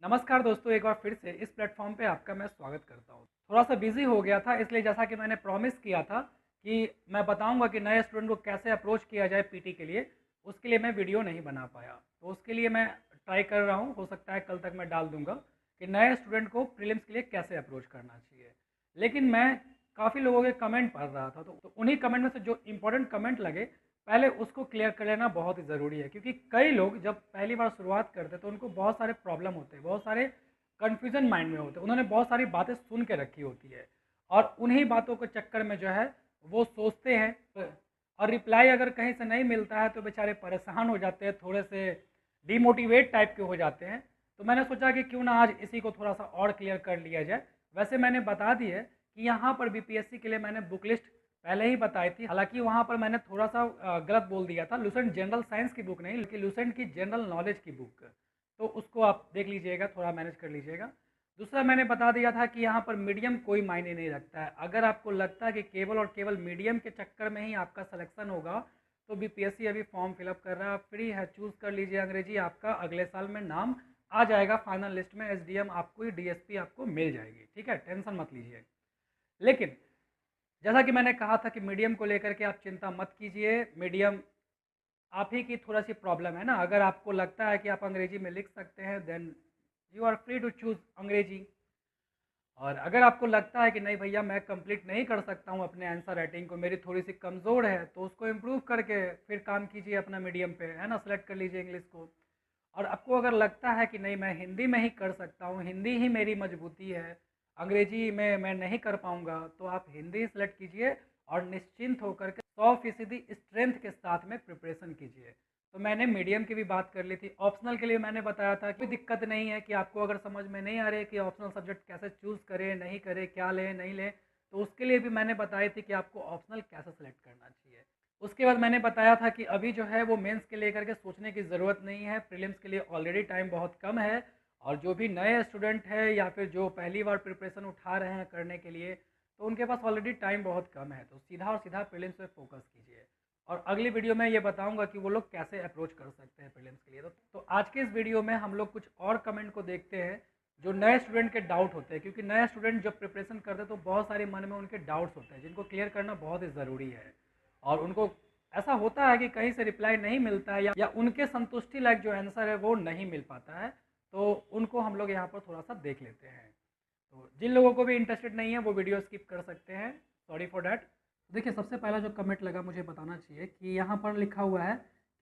नमस्कार दोस्तों, एक बार फिर से इस प्लेटफॉर्म पे आपका मैं स्वागत करता हूँ। थोड़ा सा बिजी हो गया था, इसलिए जैसा कि मैंने प्रॉमिस किया था कि मैं बताऊंगा कि नए स्टूडेंट को कैसे अप्रोच किया जाए पीटी के लिए, उसके लिए मैं वीडियो नहीं बना पाया। तो उसके लिए मैं ट्राई कर रहा हूँ, हो सकता है कल तक मैं डाल दूंगा कि नए स्टूडेंट को प्रीलिम्स के लिए कैसे अप्रोच करना चाहिए। लेकिन मैं काफ़ी लोगों के कमेंट पढ़ रहा था, तो उन्हीं कमेंट में से जो इंपॉर्टेंट कमेंट लगे पहले उसको क्लियर कर लेना बहुत ही ज़रूरी है, क्योंकि कई लोग जब पहली बार शुरुआत करते हैं तो उनको बहुत सारे प्रॉब्लम होते हैं, बहुत सारे कन्फ्यूजन माइंड में होते हैं, उन्होंने बहुत सारी बातें सुन के रखी होती है और उन्हीं बातों के चक्कर में जो है वो सोचते हैं और रिप्लाई अगर कहीं से नहीं मिलता है तो बेचारे परेशान हो जाते हैं, थोड़े से डिमोटिवेट टाइप के हो जाते हैं। तो मैंने सोचा कि क्यों ना आज इसी को थोड़ा सा और क्लियर कर लिया जाए। वैसे मैंने बता दी है कि यहाँ पर बीपीएससी के लिए मैंने बुक लिस्ट पहले ही बताई थी, हालांकि वहाँ पर मैंने थोड़ा सा गलत बोल दिया था। लूसेंट जनरल साइंस की बुक नहीं, लेकिन लूसेंट की जनरल नॉलेज की बुक, तो उसको आप देख लीजिएगा, थोड़ा मैनेज कर लीजिएगा। दूसरा मैंने बता दिया था कि यहाँ पर मीडियम कोई मायने नहीं रखता है। अगर आपको लगता है कि केवल और केवल मीडियम के चक्कर में ही आपका सिलेक्शन होगा तो बीपीएससी अभी फॉर्म फिलअप कर रहा है, फ्री है, चूज़ कर लीजिए अंग्रेजी, आपका अगले साल में नाम आ जाएगा फाइनल लिस्ट में, एसडीएम आपको ही, डीएसपी आपको मिल जाएगी, ठीक है, टेंशन मत लीजिए। लेकिन जैसा कि मैंने कहा था कि मीडियम को लेकर के आप चिंता मत कीजिए। मीडियम आप ही की थोड़ा सी प्रॉब्लम है ना, अगर आपको लगता है कि आप अंग्रेजी में लिख सकते हैं then you are free to choose अंग्रेजी। और अगर आपको लगता है कि नहीं भैया मैं कंप्लीट नहीं कर सकता हूँ अपने आंसर राइटिंग को, मेरी थोड़ी सी कमज़ोर है, तो उसको इम्प्रूव करके फिर काम कीजिए अपना मीडियम पे, है ना, सेलेक्ट कर लीजिए इंग्लिश को। और आपको अगर लगता है कि नहीं मैं हिंदी में ही कर सकता हूँ, हिंदी ही मेरी मजबूती है, अंग्रेजी में मैं नहीं कर पाऊँगा, तो आप हिंदी सेलेक्ट कीजिए और निश्चिंत होकर के 100% स्ट्रेंथ के साथ में प्रिपरेशन कीजिए। तो मैंने मीडियम की भी बात कर ली थी। ऑप्शनल के लिए मैंने बताया था कोई दिक्कत नहीं है कि आपको अगर समझ में नहीं आ रही है कि ऑप्शनल सब्जेक्ट कैसे चूज़ करें, नहीं करें, क्या लें नहीं लें, तो उसके लिए भी मैंने बताई थी कि आपको ऑप्शनल कैसे सेलेक्ट करना चाहिए। उसके बाद मैंने बताया था कि अभी जो है वो मेंस के लेकर के सोचने की ज़रूरत नहीं है, प्रीलिम्स के लिए ऑलरेडी टाइम बहुत कम है। और जो भी नए स्टूडेंट है या फिर जो पहली बार प्रिपरेशन उठा रहे हैं करने के लिए, तो उनके पास ऑलरेडी टाइम बहुत कम है, तो सीधा और सीधा प्रीलिम्स पे फोकस कीजिए। और अगली वीडियो में ये बताऊंगा कि वो लोग कैसे अप्रोच कर सकते हैं प्रीलिम्स के लिए। तो आज के इस वीडियो में हम लोग कुछ और कमेंट को देखते हैं जो नए स्टूडेंट के डाउट होते हैं, क्योंकि नए स्टूडेंट जब प्रिपरेशन करते हैं तो बहुत सारे मन में उनके डाउट्स होते हैं जिनको क्लियर करना बहुत ही ज़रूरी है। और उनको ऐसा होता है कि कहीं से रिप्लाई नहीं मिलता है या उनके संतुष्टि लायक जो आंसर है वो नहीं मिल पाता है, तो उनको हम लोग यहाँ पर थोड़ा सा देख लेते हैं। तो जिन लोगों को भी इंटरेस्टेड नहीं है वो वीडियो स्किप कर सकते हैं, सॉरी फॉर डैट। देखिए, सबसे पहला जो कमेंट लगा मुझे बताना चाहिए कि यहाँ पर लिखा हुआ है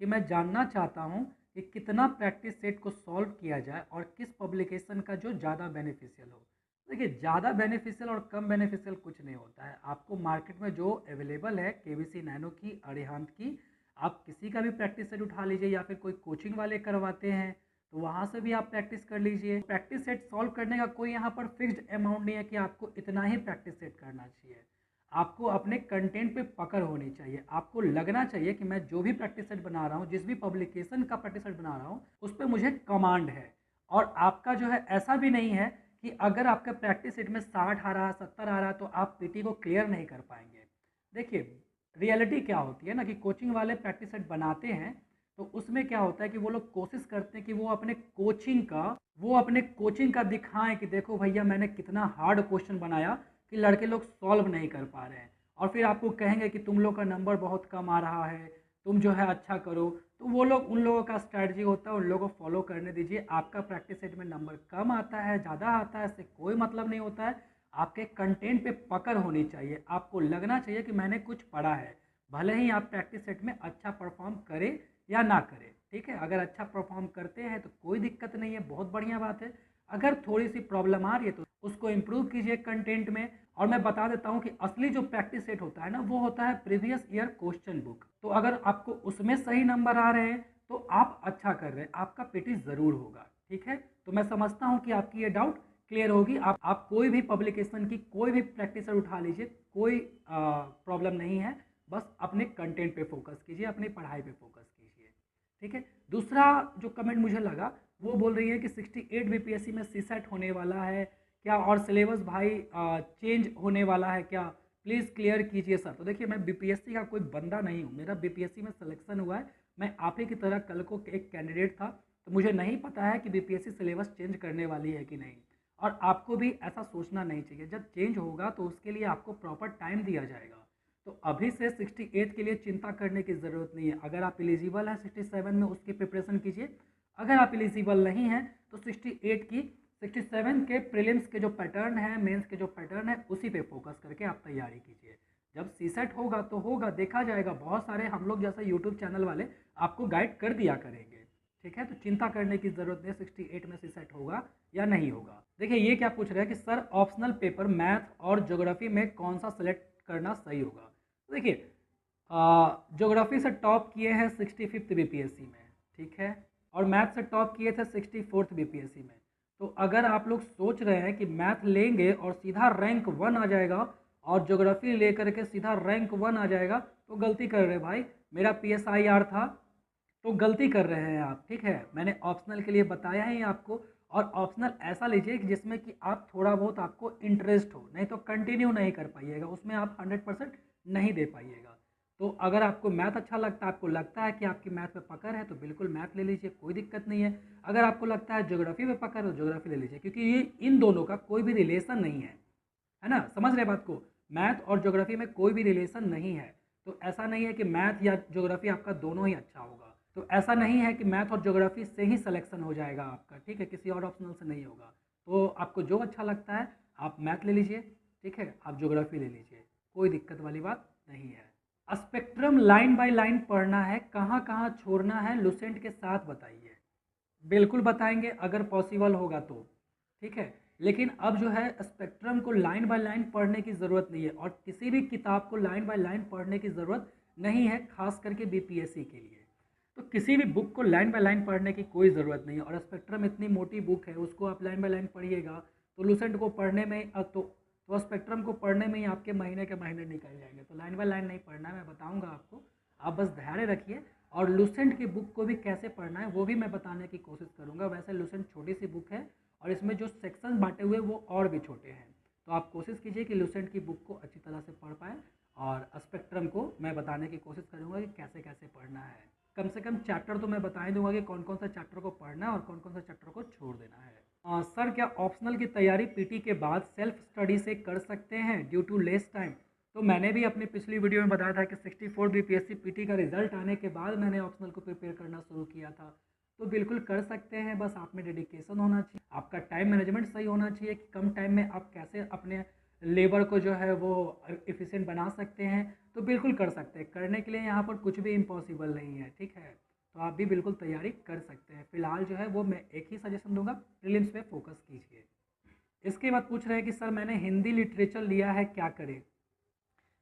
कि मैं जानना चाहता हूँ कि कितना प्रैक्टिस सेट को सॉल्व किया जाए और किस पब्लिकेशन का जो ज़्यादा बेनिफिशियल हो। देखिए, ज़्यादा बेनिफिशियल और कम बेनिफिशियल कुछ नहीं होता है। आपको मार्केट में जो अवेलेबल है, केबीसी नैनो की, अरिहंत की, आप किसी का भी प्रैक्टिस सेट उठा लीजिए या फिर कोई कोचिंग वाले करवाते हैं तो वहाँ से भी आप प्रैक्टिस कर लीजिए। प्रैक्टिस सेट सॉल्व करने का कोई यहाँ पर फिक्स्ड अमाउंट नहीं है कि आपको इतना ही प्रैक्टिस सेट करना चाहिए। आपको अपने कंटेंट पे पकड़ होनी चाहिए। आपको लगना चाहिए कि मैं जो भी प्रैक्टिस सेट बना रहा हूँ, जिस भी पब्लिकेशन का प्रैक्टिस सेट बना रहा हूँ, उस पर मुझे कमांड है। और आपका जो है ऐसा भी नहीं है कि अगर आपके प्रैक्टिस सेट में 60 आ रहा, 70 आ रहा तो आप पीटी को क्लियर नहीं कर पाएंगे। देखिए, रियलिटी क्या होती है ना कि कोचिंग वाले प्रैक्टिस सेट बनाते हैं तो उसमें क्या होता है कि वो लोग कोशिश करते हैं कि वो अपने कोचिंग का दिखाएं कि देखो भैया मैंने कितना हार्ड क्वेश्चन बनाया कि लड़के लोग सॉल्व नहीं कर पा रहे हैं। और फिर आपको कहेंगे कि तुम लोग का नंबर बहुत कम आ रहा है, तुम जो है अच्छा करो। तो वो लोग, उन लोगों का स्ट्रैटेजी होता है, उन लोगों को फॉलो करने दीजिए। आपका प्रैक्टिस सेट में नंबर कम आता है, ज़्यादा आता है, इससे कोई मतलब नहीं होता है। आपके कंटेंट पे पकड़ होनी चाहिए। आपको लगना चाहिए कि मैंने कुछ पढ़ा है, भले ही आप प्रैक्टिस सेट में अच्छा परफॉर्म करें या ना करें, ठीक है। अगर अच्छा परफॉर्म करते हैं तो कोई दिक्कत नहीं है, बहुत बढ़िया बात है। अगर थोड़ी सी प्रॉब्लम आ रही है तो उसको इम्प्रूव कीजिए कंटेंट में। और मैं बता देता हूँ कि असली जो प्रैक्टिस सेट होता है ना, वो होता है प्रीवियस ईयर क्वेश्चन बुक। तो अगर आपको उसमें सही नंबर आ रहे हैं तो आप अच्छा कर रहे हैं, आपका पीटी ज़रूर होगा, ठीक है। तो मैं समझता हूँ कि आपकी ये डाउट क्लियर होगी। आप कोई भी पब्लिकेशन की कोई भी प्रैक्टिस सेट उठा लीजिए, कोई प्रॉब्लम नहीं है। बस अपने कंटेंट पे फोकस कीजिए, अपनी पढ़ाई पे फोकस कीजिए, ठीक है। दूसरा जो कमेंट मुझे लगा, वो बोल रही है कि 68 बीपीएससी में सी सेट होने वाला है क्या, और सिलेबस भाई चेंज होने वाला है क्या, प्लीज़ क्लियर कीजिए सर। तो देखिए, मैं बीपीएससी का कोई बंदा नहीं हूँ, मेरा बीपीएससी में सिलेक्शन हुआ है, मैं आप ही की तरह कल को एक कैंडिडेट था। तो मुझे नहीं पता है कि बीपीएससी सिलेबस चेंज करने वाली है कि नहीं, और आपको भी ऐसा सोचना नहीं चाहिए। जब चेंज होगा तो उसके लिए आपको प्रॉपर टाइम दिया जाएगा। तो अभी से 68 के लिए चिंता करने की ज़रूरत नहीं है। अगर आप एलिजिबल हैं 67 में, उसकी प्रिपरेशन कीजिए। अगर आप एलिजिबल नहीं हैं तो 68 की 67 के प्रीलिम्स के जो पैटर्न है, मेंस के जो पैटर्न है, उसी पे फोकस करके आप तैयारी कीजिए। जब सीसेट होगा तो होगा, देखा जाएगा। बहुत सारे हम लोग जैसे यूट्यूब चैनल वाले आपको गाइड कर दिया करेंगे, ठीक है। तो चिंता करने की ज़रूरत नहीं, 68 में सीसेट होगा या नहीं होगा। देखिए ये क्या पूछ रहे हैं कि सर ऑप्शनल पेपर मैथ और ज्योग्राफी में कौन सा सेलेक्ट करना सही होगा। तो देखिए ज्योग्राफी से टॉप किए हैं 65th बीपीएससी में, ठीक है, और मैथ से टॉप किए थे 64th बीपीएससी में। तो अगर आप लोग सोच रहे हैं कि मैथ लेंगे और सीधा रैंक 1 आ जाएगा और ज्योग्राफी लेकर के सीधा रैंक 1 आ जाएगा, तो गलती कर रहे हैं भाई। मेरा PSIR था, तो गलती कर रहे हैं आप, ठीक है। मैंने ऑप्शनल के लिए बताया ही आपको, और ऑप्शनल ऐसा लीजिए कि जिसमें कि आप थोड़ा बहुत आपको इंटरेस्ट हो, नहीं तो कंटिन्यू नहीं कर पाइएगा, उसमें आप 100% नहीं दे पाइएगा। तो अगर आपको मैथ अच्छा लगता है, आपको लगता है कि आपकी मैथ में पकड़ है, तो बिल्कुल मैथ ले लीजिए, कोई दिक्कत नहीं है। अगर आपको लगता है ज्योग्राफी में पकड़ है तो ज्योग्राफी ले लीजिए, क्योंकि ये इन दोनों का कोई भी रिलेशन नहीं है ना, समझ रहे बात को। मैथ और ज्योग्राफी में कोई भी रिलेशन नहीं है। तो ऐसा नहीं है कि मैथ या ज्योग्राफी आपका दोनों ही अच्छा होगा। तो ऐसा नहीं है कि मैथ और ज्योग्राफी से ही सिलेक्शन हो जाएगा आपका, ठीक है, किसी और ऑप्शनल से नहीं होगा। तो आपको जो अच्छा लगता है आप मैथ ले लीजिए, ठीक है, आप ज्योग्राफी ले लीजिए, कोई दिक्कत वाली बात नहीं है। स्पेक्ट्रम लाइन बाय लाइन पढ़ना है, कहाँ कहाँ छोड़ना है, लुसेंट के साथ बताइए। बिल्कुल बताएंगे अगर पॉसिबल होगा तो, ठीक है। लेकिन अब जो है स्पेक्ट्रम को लाइन बाय लाइन पढ़ने की ज़रूरत नहीं है, और किसी भी किताब को लाइन बाय लाइन पढ़ने की ज़रूरत नहीं है, खास करके बीपीएससी के लिए। तो किसी भी बुक को लाइन बाय लाइन पढ़ने की कोई ज़रूरत नहीं है, और स्पेक्ट्रम इतनी मोटी बुक है, उसको आप लाइन बाय लाइन पढ़िएगा तो लुसेंट को पढ़ने में तो स्पेक्ट्रम को पढ़ने में ही आपके महीने के महीने निकल जाएंगे। तो लाइन बाय लाइन नहीं पढ़ना है, मैं बताऊँगा आपको, आप बस धैर्य रखिए। और लुसेंट की बुक को भी कैसे पढ़ना है वो भी मैं बताने की कोशिश करूँगा। वैसे लुसेंट छोटी सी बुक है, और इसमें जो सेक्शन बांटे हुए वो और भी छोटे हैं। तो आप कोशिश कीजिए कि लुसेंट की बुक को अच्छी तरह से पढ़ पाएँ, और स्पेक्ट्रम को मैं बताने की कोशिश करूँगा कि कैसे कैसे पढ़ना है। कम से कम चैप्टर तो मैं बता ही दूंगा कि कौन कौन सा चैप्टर को पढ़ना है और कौन कौन सा चैप्टर को छोड़ देना है। सर क्या ऑप्शनल की तैयारी पीटी के बाद सेल्फ स्टडी से कर सकते हैं ड्यू टू लेस टाइम। तो मैंने भी अपनी पिछली वीडियो में बताया था कि 64 बीपीएससी पीटी का रिजल्ट आने के बाद मैंने ऑप्शनल को प्रिपेयर करना शुरू किया था। तो बिल्कुल कर सकते हैं, बस आप में डेडिकेशन होना चाहिए, आपका टाइम मैनेजमेंट सही होना चाहिए कि कम टाइम में आप कैसे अपने लेबर को जो है वो एफिशिएंट बना सकते हैं। तो बिल्कुल कर सकते हैं, करने के लिए यहाँ पर कुछ भी इम्पॉसिबल नहीं है, ठीक है। तो आप भी बिल्कुल तैयारी कर सकते हैं। फिलहाल जो है वो मैं एक ही सजेशन दूंगा, प्रीलिम्स पे फोकस कीजिए। इसके बाद पूछ रहे हैं कि सर मैंने हिंदी लिटरेचर लिया है, क्या करें।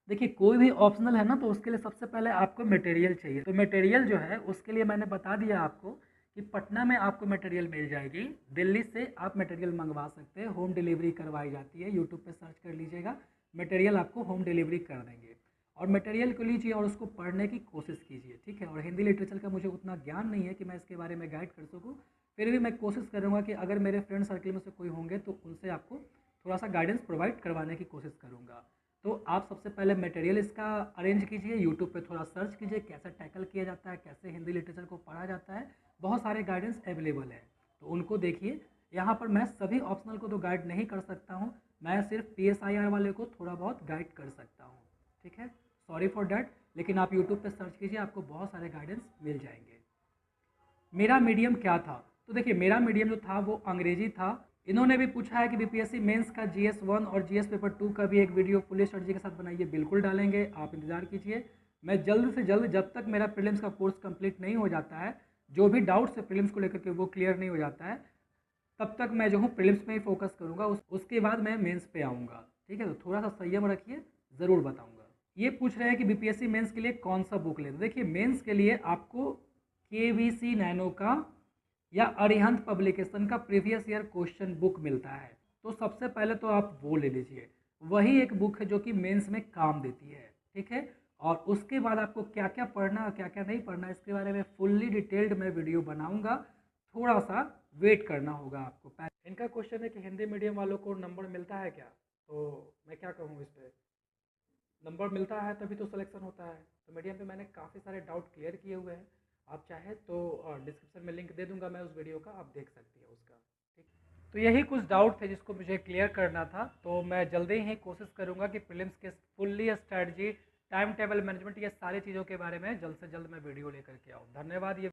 देखिए कोई भी ऑप्शनल है ना, तो उसके लिए सबसे पहले आपको मटेरियल चाहिए। तो मटेरियल जो है उसके लिए मैंने बता दिया आपको कि पटना में आपको मटेरियल मिल जाएगी, दिल्ली से आप मटेरियल मंगवा सकते हैं, होम डिलीवरी करवाई जाती है। यूट्यूब पे सर्च कर लीजिएगा, मटेरियल आपको होम डिलीवरी कर देंगे। और मटेरियल को लीजिए और उसको पढ़ने की कोशिश कीजिए, ठीक है। और हिंदी लिटरेचर का मुझे उतना ज्ञान नहीं है कि मैं इसके बारे में गाइड कर सकूँ, फिर भी मैं कोशिश करूँगा कि अगर मेरे फ्रेंड सर्कल में से कोई होंगे तो उनसे आपको थोड़ा सा गाइडेंस प्रोवाइड करवाने की कोशिश करूँगा। तो आप सबसे पहले मटेरियल इसका अरेंज कीजिए, यूट्यूब पे थोड़ा सर्च कीजिए कैसे टैकल किया जाता है, कैसे हिंदी लिटरेचर को पढ़ा जाता है। बहुत सारे गाइडेंस अवेलेबल है, तो उनको देखिए। यहाँ पर मैं सभी ऑप्शनल को तो गाइड नहीं कर सकता हूँ, मैं सिर्फ PSIR वाले को थोड़ा बहुत गाइड कर सकता हूँ, ठीक है। सॉरी फॉर डैट, लेकिन आप यूट्यूब पे सर्च कीजिए, आपको बहुत सारे गाइडेंस मिल जाएंगे। मेरा मीडियम क्या था। तो देखिए मेरा मीडियम जो था वो अंग्रेजी था। इन्होंने भी पूछा है कि बीपीएससी मेंस का GS1 और GS पेपर 2 का भी एक वीडियो पुलिस स्ट्रेटजी के साथ बनाइए, बिल्कुल डालेंगे, आप इंतजार कीजिए। मैं जल्द से जल्द, जब तक मेरा प्रीलिम्स का कोर्स कंप्लीट नहीं हो जाता है, जो भी डाउट्स है प्रीलिम्स को लेकर के वो क्लियर नहीं हो जाता है, तब तक मैं जो हूँ प्रीलिम्स में ही फोकस करूँगा, उसके बाद मैं मेंस पे आऊँगा, ठीक है। तो थोड़ा सा संयम रखिए, ज़रूर बताऊँगा। ये पूछ रहे हैं कि बीपीएससी मेंस के लिए कौन सा बुक लें। तो देखिए मेंस के लिए आपको KVC नैनो का या अरिहंत पब्लिकेशन का प्रीवियस ईयर क्वेश्चन बुक मिलता है। तो सबसे पहले तो आप वो ले लीजिए, वही एक बुक है जो कि मेंस में काम देती है, ठीक है। और उसके बाद आपको क्या क्या पढ़ना और क्या क्या नहीं पढ़ना, इसके बारे में फुल्ली डिटेल्ड मैं वीडियो बनाऊंगा, थोड़ा सा वेट करना होगा आपको। इनका क्वेश्चन है कि हिंदी मीडियम वालों को नंबर मिलता है क्या। तो मैं क्या कहूँ इस पर, नंबर मिलता है तभी तो सिलेक्शन होता है। तो मीडियम पे मैंने काफ़ी सारे डाउट क्लियर किए हुए हैं, आप चाहे तो डिस्क्रिप्शन में लिंक दे दूंगा मैं उस वीडियो का, आप देख सकती है उसका। ठीक, तो यही कुछ डाउट थे जिसको मुझे क्लियर करना था। तो मैं जल्दी ही कोशिश करूंगा कि प्रीलिम्स के fully strategy, time table management, ये सारी चीज़ों के बारे में जल्द से जल्द मैं वीडियो लेकर के आऊँ। धन्यवाद। ये